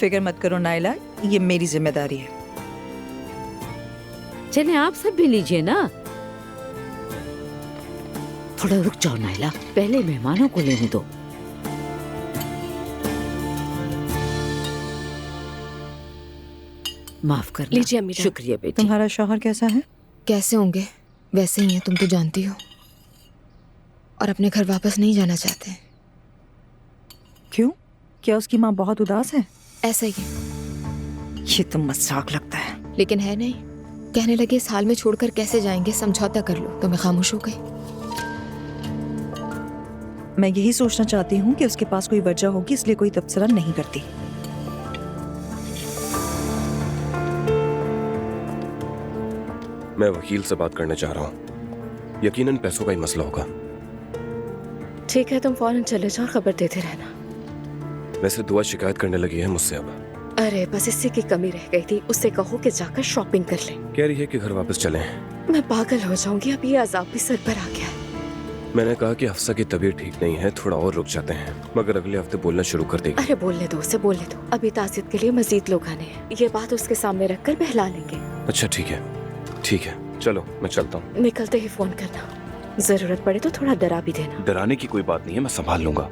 फिक्र मत करो नाइला, ये मेरी जिम्मेदारी है। चले आप सब भी लीजिए ना। थोड़ा रुक जाओ नाइला, पहले मेहमानों को लेने दो। माफ करना। लीजिए अम्मी जान। शुक्रिया बेटी। तुम्हारा शौहर कैसा है? कैसे होंगे, वैसे ही हैं, तुम तो जानती हो। और अपने घर वापस नहीं जाना चाहते। क्यों? क्या उसकी माँ बहुत उदास है? ऐसा ही है, ये तो मजाक लगता है। लेकिन है नहीं। कहने लगे इस हाल में छोड़कर कैसे जाएंगे, समझौता कर लो। तो मैं खामोश हो गई। मैं यही सोचना चाहती हूँ कि उसके पास कोई वजह होगी, इसलिए कोई तबसरा नहीं करती। मैं वकील से बात करना चाह रहा हूँ। यकीनन पैसों का ही मसला होगा। ठीक है, तुम फौरन चले जाओ और खबर देते रहना। वैसे दुआ शिकायत करने लगी है मुझसे अब। अरे बस इसी की कमी रह गई थी, उससे कहो कि जाकर शॉपिंग कर ले। कह रही है कि घर वापस चलें। मैं पागल हो जाऊंगी, अब ये अजाब भी सर पर आ गया है। मैंने कहा कि हफ्सा की तबीयत ठीक नहीं है, थोड़ा और रुक जाते हैं, मगर अगले हफ्ते बोलना शुरू कर देगी। अरे बोलने दो उसे, बोलने दो। अभी तासीत के लिए मजीद लोग आने हैं, ये बात उसके सामने रखकर बहला लेंगे। अच्छा ठीक है, ठीक है, चलो मैं चलता हूँ। निकलते ही फोन करना, जरूरत पड़े तो थोड़ा डरा भी देना। डराने की कोई बात नहीं है, मैं संभाल लूंगा।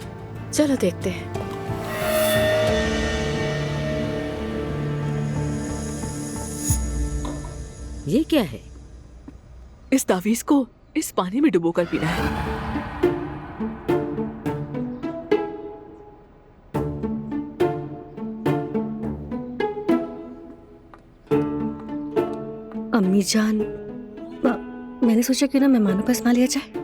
चलो देखते हैं। ये क्या है? इस तावीज को इस पानी में डुबोकर पीना है। अम्मी जान, मैंने सोचा क्यों ना मेहमानों का इस्तेमाल लिया जाए।